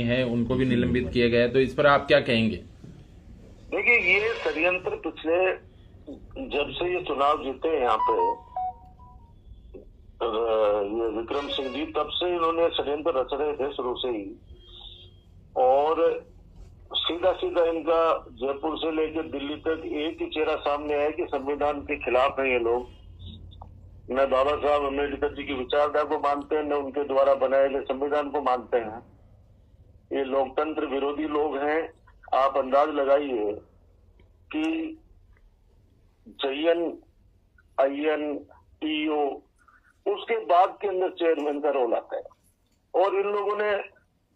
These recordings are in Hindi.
है उनको भी निलंबित किया गया है, तो इस पर आप क्या कहेंगे? देखिए, ये षड्यंत्र पिछले जब से ये चुनाव जीते हैं यहाँ पे ये विक्रम सिंह जी, तब से इन्होंने षड्यंत्र रच रहे थे शुरू से ही। और सीधा सीधा इनका जयपुर से लेकर दिल्ली तक एक ही चेहरा सामने आया कि संविधान के खिलाफ है ये लोग। न बाबा साहब अम्बेडकर जी की विचारधारा को मानते हैं, न उनके द्वारा बनाए गए संविधान को मानते हैं। ये लोकतंत्र विरोधी लोग हैं। आप अंदाज लगाइए कि जयन, अय्यन, टीओ, उसके बाद के अंदर चेयरमैन का रोल आता है। और इन लोगों ने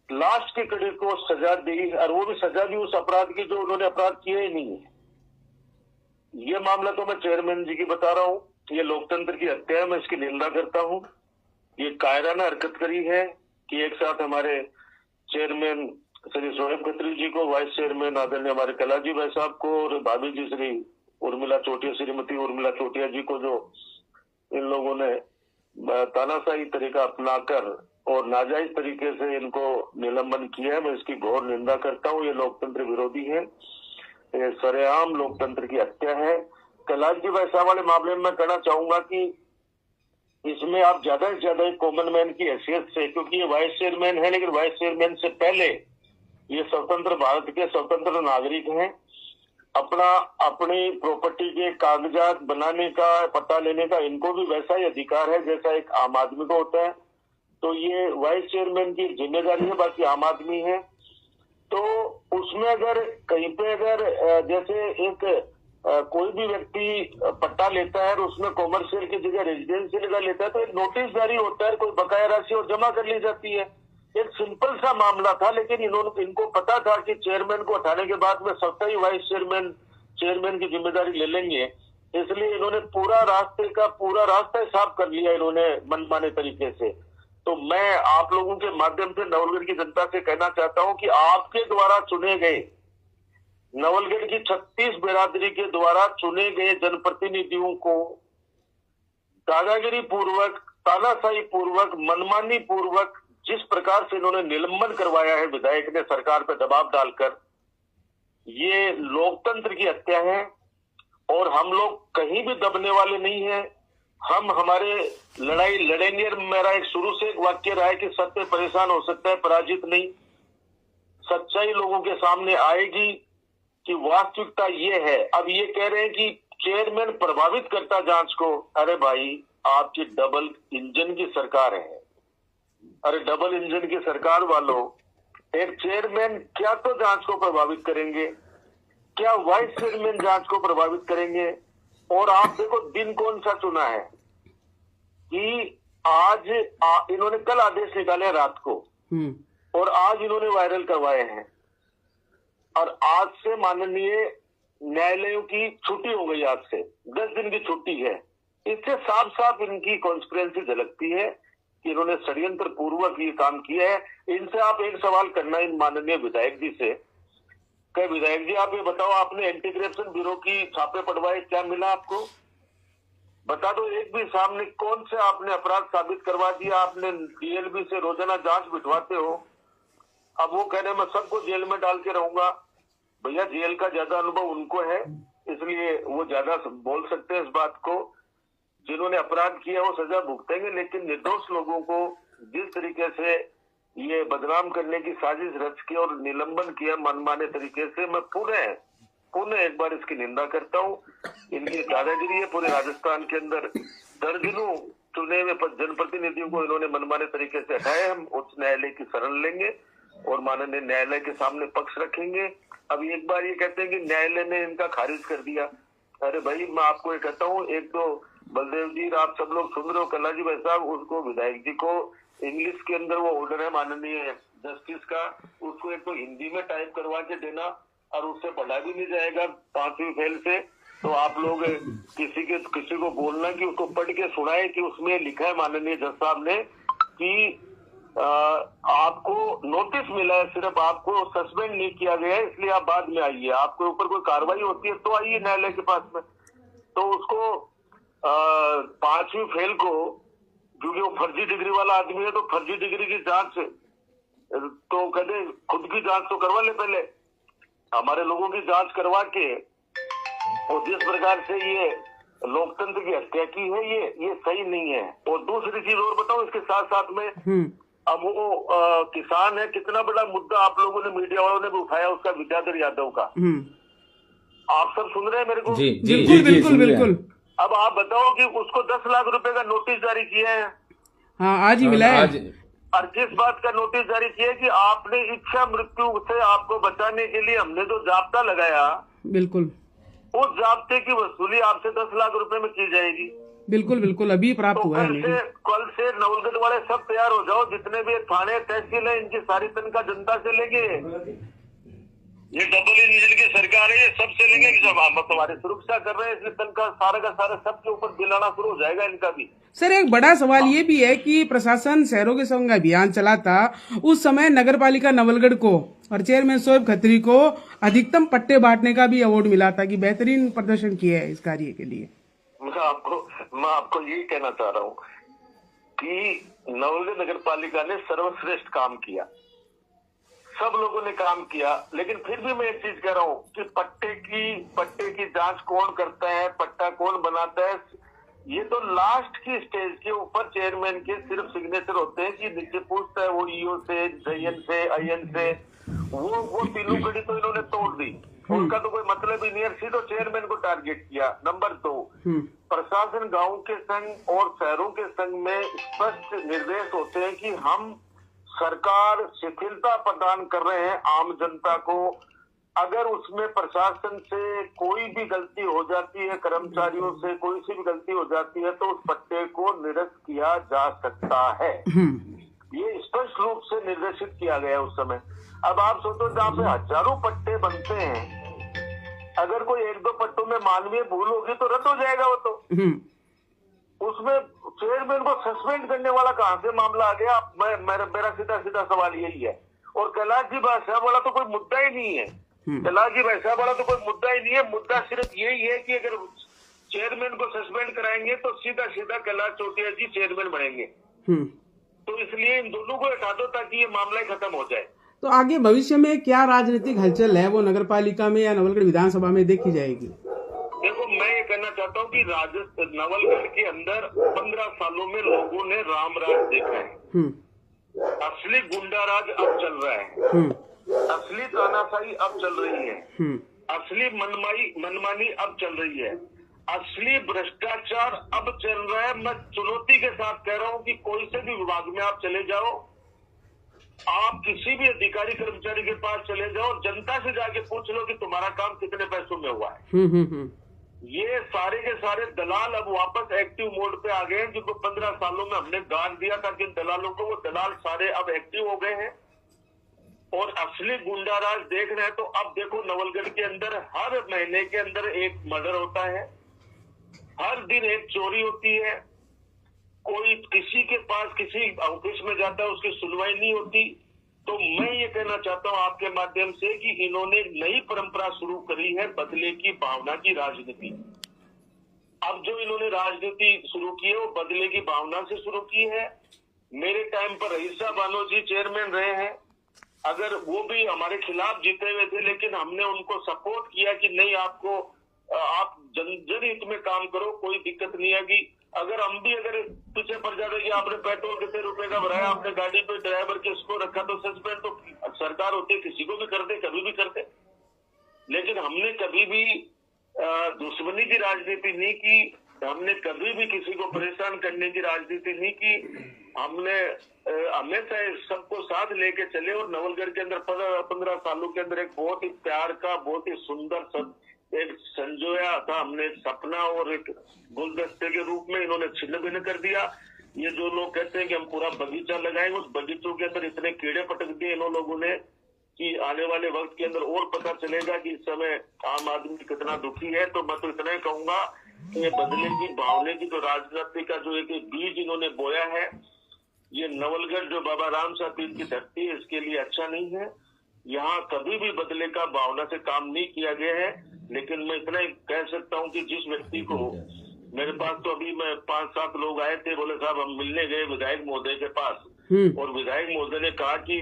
लास्ट की कड़ी को सजा दी, और वो भी सजा दी उस अपराध की जो उन्होंने अपराध किए ही नहीं है। ये मामला तो मैं चेयरमैन जी की बता रहा हूँ। ये लोकतंत्र की हत्या है, मैं इसकी निंदा करता हूँ। ये कायराना हरकत करी है कि एक साथ हमारे चेयरमैन श्री शोएब खत्री जी को, वाइस चेयरमैन आदरणीय हमारे कलाजी भाई साहब को, और भाभी जी श्री उर्मिला चोटिया, श्रीमती उर्मिला चोटिया जी को, जो इन लोगों ने तानाशाही तरीका अपनाकर और नाजायज तरीके से इनको निलंबन किया है, मैं इसकी घोर निंदा करता हूँ। ये लोकतंत्र विरोधी है, ये सरेआम लोकतंत्र की हत्या है। कलाजी भाई साहब वाले मामले में मैं कहना चाहूंगा कि इसमें आप ज्यादा से ज्यादा एक कॉमन मैन की हैसियत से, क्योंकि ये वाइस चेयरमैन है, लेकिन वाइस चेयरमैन से पहले ये स्वतंत्र भारत के स्वतंत्र नागरिक हैं। अपनी प्रॉपर्टी के कागजात बनाने का, पता लेने का इनको भी वैसा ही अधिकार है जैसा एक आम आदमी को होता है। तो ये वाइस चेयरमैन की जिम्मेदारी है, बाकी आम आदमी है। तो उसमें अगर कहीं पे जैसे एक कोई भी व्यक्ति पट्टा लेता है और उसमें कॉमर्शियल की जगह रेजिडेंशियल का लेता है, तो एक नोटिस जारी होता है, कोई बकाया राशि और जमा कर ली जाती है। एक सिंपल सा मामला था, लेकिन इनको पता था कि चेयरमैन को हटाने के बाद में स्वतः ही वाइस चेयरमैन की जिम्मेदारी ले लेंगे, इसलिए इन्होंने पूरा रास्ता साफ कर लिया इन्होंने मनमाने तरीके से। तो मैं आप लोगों के माध्यम से नवलगढ़ की जनता से कहना चाहता हूं कि आपके द्वारा चुने गए, नवलगढ़ की 36 बिरादरी के द्वारा चुने गए जनप्रतिनिधियों को दादागिरी पूर्वक, तानाशाही पूर्वक, मनमानी पूर्वक जिस प्रकार से इन्होंने निलंबन करवाया है विधायक ने सरकार पर दबाव डालकर, ये लोकतंत्र की हत्या है। और हम लोग कहीं भी दबने वाले नहीं है। हम हमारे लड़ाई लड़ेंगे। मेरा एक शुरू से एक वाक्य रहा है कि सत्य परेशान हो सकता है, पराजित नहीं। सच्चाई लोगों के सामने आएगी कि वास्तविकता ये है। अब ये कह रहे हैं कि चेयरमैन प्रभावित करता जांच को। अरे भाई, आपकी डबल इंजन की सरकार है। अरे डबल इंजन की सरकार वालों, एक चेयरमैन क्या तो जांच को प्रभावित करेंगे, क्या वाइस चेयरमैन जांच को प्रभावित करेंगे? और आप देखो दिन कौन सा चुना है कि आज इन्होंने कल आदेश निकाले रात को, और आज इन्होंने वायरल करवाए हैं। और आज से माननीय न्यायालयों की छुट्टी हो गई, आज से 10 दिन की छुट्टी है। इससे साफ साफ इनकी कॉन्स्पिरेंसी झलकती है कि इन्होंने षड्यंत्र पूर्वक ये काम किया है। इनसे आप एक सवाल करना, इन माननीय विधायक जी से, कहे विधायक जी आप ये बताओ, आपने एंटी करप्शन ब्यूरो की छापे पड़वाए, क्या मिला आपको? बता दो एक भी सामने कौन से आपने अपराध साबित करवा दिया? आपने डीएलबी से रोजाना जांच बिठवाते हो। अब वो कह रहे मैं सबको जेल में डाल के रहूंगा। भैया, जेल का ज्यादा अनुभव उनको है, इसलिए वो ज्यादा बोल सकते हैं इस बात को। जिन्होंने अपराध किया वो सजा भुगतेंगे, लेकिन निर्दोष लोगों को जिस तरीके से ये बदनाम करने की साजिश रच के और निलंबन किया मनमाने तरीके से, मैं पुनः एक बार इसकी निंदा करता हूँ। इनकी दादागिरी है। पूरे राजस्थान के अंदर दर्जनों चुने हुए जनप्रतिनिधियों को इन्होंने मनमाने तरीके से हटाया। हम उच्च न्यायालय की शरण लेंगे और माननीय न्यायालय के सामने पक्ष रखेंगे। अब एक बार ये कहते हैं कि न्यायालय ने इनका खारिज कर दिया। अरे भाई, मैं आपको ये कहता हूँ, एक तो बलदेव जी, आप सब लोग सुन रहे हो, कलाजी भाई साहब, उसको विधायक जी को इंग्लिश के अंदर वो ऑर्डर है माननीय जस्टिस का, उसको एक तो हिंदी में टाइप करवा के देना, और उससे पढ़ा भी नहीं जाएगा 5वीं फेल से। तो आप लोग किसी को बोलना कि उसको पढ़ के सुनाए कि उसमें लिखा है माननीय जज साहब ने कि आपको नोटिस मिला है, सिर्फ आपको सस्पेंड नहीं किया गया है, इसलिए आप बाद में आइए। आपके ऊपर कोई कार्रवाई होती है तो आइए न्यायालय के पास में। तो उसको 5वीं फेल को, क्योंकि वो फर्जी डिग्री वाला आदमी है, तो फर्जी डिग्री की जांच तो कहते खुद की जांच तो करवा ले, पहले हमारे लोगों की जांच करवा के, और जिस प्रकार से ये लोकतंत्र की हत्या की है, ये सही नहीं है। और दूसरी चीज और बताऊं इसके साथ साथ में, अब वो किसान है, कितना बड़ा मुद्दा आप लोगों ने, मीडिया वालों ने भी उठाया उसका, विद्याधर यादव का। आप सब सुन रहे हैं मेरे को? जी जी बिल्कुल जी, बिल्कुल बिल्कुल। अब आप बताओ कि उसको 10 लाख रुपए का नोटिस जारी किया है। हाँ, आज ही मिला है। आज और किस बात का नोटिस जारी किया कि आपने इच्छा मृत्यु से आपको बचाने के लिए हमने जो जाब्ता लगाया, बिल्कुल उस जाब्ते की वसूली आपसे 10 लाख रुपए में की जाएगी। बिल्कुल बिल्कुल, अभी प्राप्त तो हुआ है। कल से नवलगढ़ वाले सब तैयार हो जाओ, जितने भी थाने तहसील है, इनकी सारी तनख्वाह जनता से लेंगे। ये डबल इंजन की सरकार है, ये सबसे लेंगे कि सब हम तुम्हारी सुरक्षा कर रहे हैं, इसलिए तनख्वाह सारा का सारा सबके ऊपर दिलाना शुरू हो जाएगा इनका भी। सर, एक बड़ा सवाल ये भी है कि प्रशासन शहरों के संग अभियान चलाता, उस समय नगर पालिका नवलगढ़ को और चेयरमैन शोएब खत्री को अधिकतम पट्टे बांटने का भी अवार्ड मिला था कि बेहतरीन प्रदर्शन किया है इस कार्य के लिए। मैं आपको यही कहना चाह रहा हूँ कि नवलगढ़ नगर पालिका ने सर्वश्रेष्ठ काम किया, सब लोगों ने काम किया, लेकिन फिर भी मैं एक चीज कह रहा हूँ कि पट्टे की जांच कौन करता है, पट्टा कौन बनाता है, ये तो लास्ट की स्टेज के ऊपर चेयरमैन के सिर्फ सिग्नेचर होते हैं कि नीचे पूछता है वो ईओ से, जयन से, अयन से, वो तीनों कड़ी तो इन्होंने तोड़ दी, उनका तो कोई मतलब ही नहीं है, सीधो चेयरमैन को टारगेट किया। नंबर 2, प्रशासन गांव के संग और शहरों के संग में स्पष्ट निर्देश होते हैं कि हम सरकार शिथिलता प्रदान कर रहे हैं आम जनता को, अगर उसमें प्रशासन से कोई भी गलती हो जाती है, कर्मचारियों से कोई सी भी गलती हो जाती है, तो उस पट्टे को निरस्त किया जा सकता है। ये स्पष्ट रूप से निर्देशित किया गया उस समय। अब आप सोचो, जहाँ पे हजारों पट्टे बनते हैं, अगर कोई 1-2 पट्टों में मानवीय भूल होगी तो रद्द हो जाएगा वो तो। उसमें चेयरमैन को सस्पेंड करने वाला कहां से मामला आ गया? मेरा सीधा सवाल यही है। और कैलाश जी भाई साहब वाला तो कोई मुद्दा ही नहीं है, कैलाश जी भाई साहब वाला तो कोई मुद्दा ही नहीं है। मुद्दा सिर्फ यही है कि अगर चेयरमैन को सस्पेंड कराएंगे तो सीधा कैलाश चौटिया जी चेयरमैन बनेंगे। तो इसलिए इन दोनों को हटा दो ताकि ये मामला ही खत्म हो जाए। तो आगे भविष्य में क्या राजनीतिक हलचल है वो नगर पालिका में या नवलगढ़ विधानसभा में देखी जाएगी? देखो, मैं ये कहना चाहता हूँ कि नवलगढ़ के अंदर 15 सालों में लोगों ने राम राज देखा है। असली गुंडा राज अब चल रहा है, असली तानाशाही अब चल रही है, असली मनमानी अब चल रही है, असली भ्रष्टाचार अब चल रहा है। मैं चुनौती के साथ कह रहा हूँ कि कोई से भी विभाग में आप चले जाओ, आप किसी भी अधिकारी कर्मचारी के पास चले जाओ, जनता से जाके पूछ लो कि तुम्हारा काम कितने पैसों में हुआ है। ये सारे के सारे दलाल अब वापस एक्टिव मोड पे आ गए हैं, जिनको 15 सालों में हमने गाड़ दिया था जिन दलालों को, वो दलाल सारे अब एक्टिव हो गए हैं और असली गुंडा राज देख रहे हैं। तो अब देखो, नवलगढ़ के अंदर हर महीने के अंदर एक मर्डर होता है, हर दिन एक चोरी होती है, कोई किसी के पास किसी ऑफिस में जाता है उसकी सुनवाई नहीं होती। तो मैं ये कहना चाहता हूं आपके माध्यम से कि इन्होंने नई परंपरा शुरू करी है, बदले की भावना की राजनीति। अब जो इन्होंने राजनीति शुरू की है वो बदले की भावना से शुरू की है। मेरे टाइम पर रईसा बानो जी चेयरमैन रहे हैं, अगर वो भी हमारे खिलाफ जीते हुए थे, लेकिन हमने उनको सपोर्ट किया कि नहीं, आप जनहित में काम करो, कोई दिक्कत नहीं आएगी। अगर हम भी अगर पीछे पड़ जाते कि आपने पेट्रोल कितने रुपए का भराया, आपने गाड़ी पे ड्राइवर किसको रखा, तो सस्पेंड तो सरकार होती, किसी को भी करते, कभी भी करते। लेकिन हमने कभी भी दुश्मनी की राजनीति नहीं की, हमने कभी भी किसी को परेशान करने की राजनीति नहीं की। हमने हमेशा सबको साथ लेके चले और नवलगढ़ के अंदर 15 सालों के अंदर एक बहुत ही प्यार का, बहुत ही सुंदर एक संजोया था हमने, एक सपना और एक गुलदस्ते के रूप में इन्होंने छिन्न भिन्न कर दिया। ये जो लोग कहते हैं कि हम पूरा बगीचा लगाएंगे, उस बगीचों के अंदर इतने कीड़े पटक दिए इन लोगों ने कि आने वाले वक्त के अंदर और पता चलेगा कि इस समय आम आदमी कितना दुखी है। तो मैं तो इतना ही कहूंगा कि ये बदले की भावने की जो राजनीति का जो एक बीज इन्होंने बोया है, ये नवलगढ़ जो बाबा राम साहब की धरती है, इसके लिए अच्छा नहीं है। यहाँ कभी भी बदले का भावना से काम नहीं किया गया है। लेकिन मैं इतना ही कह सकता हूँ कि जिस व्यक्ति को, मेरे पास तो अभी मैं 5-7 लोग आए थे, बोले साहब हम मिलने गए विधायक महोदय के पास, और विधायक महोदय ने कहा कि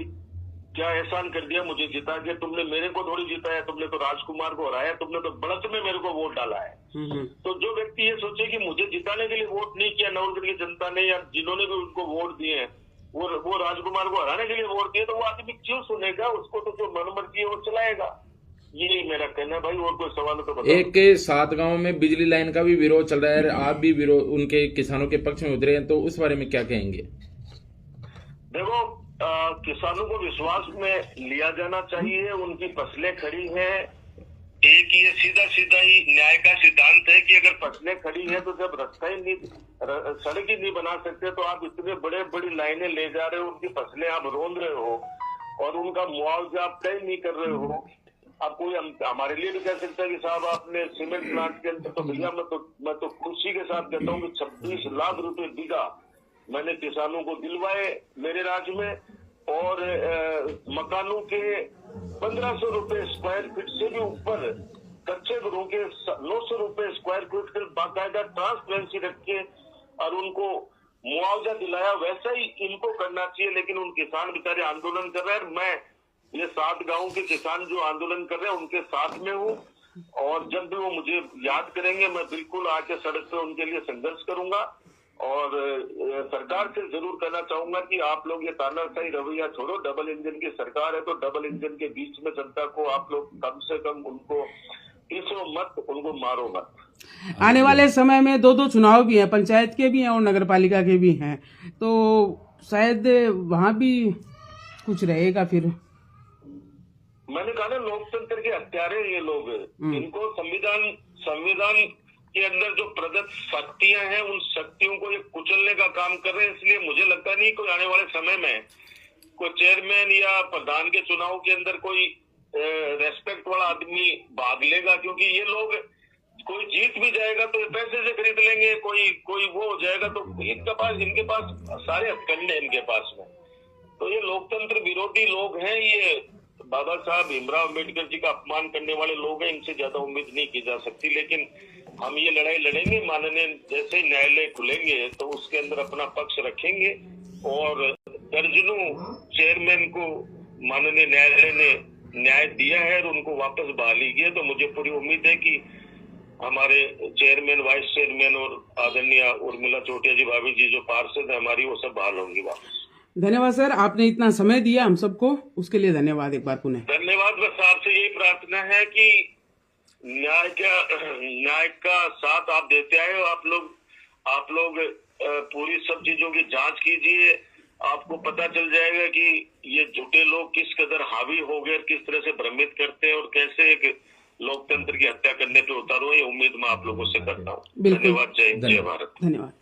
क्या एहसान कर दिया मुझे जिता के? तुमने मेरे को थोड़ी जिताया, तुमने तो राजकुमार को हराया, तुमने तो बढ़त में मेरे को वोट डाला है। तो जो व्यक्ति ये सोचे कि मुझे जिताने के लिए वोट नहीं किया नवलगढ़ की जनता ने, या जिन्होंने भी उनको वोट दिए हैं वो राजकुमार को हराने के लिए वोट दिए, तो वो आदमी क्यों सुनेगा? उसको तो जो मनमर्जी है वो चलाएगा। यही मेरा कहना है भाई, और कोई सवाल तो बताओ। एक के 7 गांव में बिजली लाइन का भी विरोध चल रहा है, आप भी विरोध उनके किसानों के पक्ष में उतरे हैं, तो उस बारे में क्या कहेंगे? देखो, किसानों को विश्वास में लिया जाना चाहिए। उनकी फसलें खड़ी हैं। एक ये सीधा सीधा ही न्याय का सिद्धांत है कि अगर फसलें खड़ी हैं तो जब रास्ता ही नहीं, सड़क ही नहीं बना सकते, तो आप इतने बड़े बड़ी लाइनें ले जा रहे हो, उनकी फसलें आप रोंद रहे हो और उनका मुआवजा आप तय नहीं कर रहे हो। अब कोई हमारे लिए भी कह सकता है कि साहब आपने सीमेंट प्लांट के अंदर, तो भैया मैं तो खुशी के साथ कहता हूँ कि 26 लाख रुपए बीघा मैंने किसानों को दिलवाए मेरे राज्य में, और मकानों के 1500 रुपए स्क्वायर फीट से भी ऊपर कच्चे घरों के 900 रुपए स्क्वायर फीट के बाकायदा ट्रांसपेरेंसी रख के और उनको मुआवजा दिलाया। वैसा ही इनको करना चाहिए। लेकिन उन किसान बेचारे आंदोलन कर रहे हैं। मैं ये 7 गांव के किसान जो आंदोलन कर रहे हैं उनके साथ में हूँ, और जब भी वो मुझे याद करेंगे मैं बिल्कुल आके सड़क पे उनके लिए संघर्ष करूंगा। और सरकार से जरूर कहना चाहूंगा कि आप लोग ये तानाशाही रवैया छोड़ो। डबल इंजन की सरकार है, तो डबल इंजन के बीच में जनता को आप लोग कम से कम उनको पीसो मत, उनको मारो मत। आने वाले समय में 2 चुनाव भी हैं, पंचायत के भी हैं और नगर पालिका के भी हैं, तो शायद वहां भी कुछ रहेगा। फिर मैंने कहा ना, लोकतंत्र के हत्यारे ये लोग। इनको संविधान के अंदर जो प्रदत्त शक्तियां हैं, उन शक्तियों को ये कुचलने का काम कर रहे हैं। इसलिए मुझे लगता नहीं कोई आने वाले समय में कोई चेयरमैन या प्रधान के चुनाव के अंदर कोई रेस्पेक्ट वाला आदमी भाग लेगा, क्योंकि ये लोग, कोई जीत भी जाएगा तो ये पैसे से खरीद लेंगे, कोई वो हो जाएगा तो इनके पास सारे हथकंडे इनके पास में। तो ये लोकतंत्र विरोधी लोग हैं। ये बाबा साहब भीमराव अम्बेडकर जी का अपमान करने वाले लोग हैं। इनसे ज्यादा उम्मीद नहीं की जा सकती। लेकिन हम ये लड़ाई लड़ेंगे। माननीय जैसे ही न्यायालय खुलेंगे तो उसके अंदर अपना पक्ष रखेंगे, और दर्जनों चेयरमैन को माननीय न्यायालय ने न्याय दिया है और उनको वापस बहाली की है। तो मुझे पूरी उम्मीद है कि हमारे चेयरमैन, वाइस चेयरमैन और आदरणीय उर्मिला चौटिया जी भाभी जी जो पार्षद है हमारी, वो सब बहाल होंगी वापस। धन्यवाद सर, आपने इतना समय दिया हम सबको, उसके लिए धन्यवाद एक बार पुनः। धन्यवाद। बस आपसे यही प्रार्थना है कि न्याय का साथ आप देते आए हो। आप लोग पूरी सब चीजों की जांच कीजिए। आपको पता चल जाएगा कि ये झूठे लोग किस कदर हावी हो गए, किस तरह से भ्रमित करते हैं और कैसे एक लोकतंत्र की हत्या करने पे उतारो। ये उम्मीद मैं आप लोगों से करता हूँ। धन्यवाद। जय हिंद, जय भारत। धन्यवाद।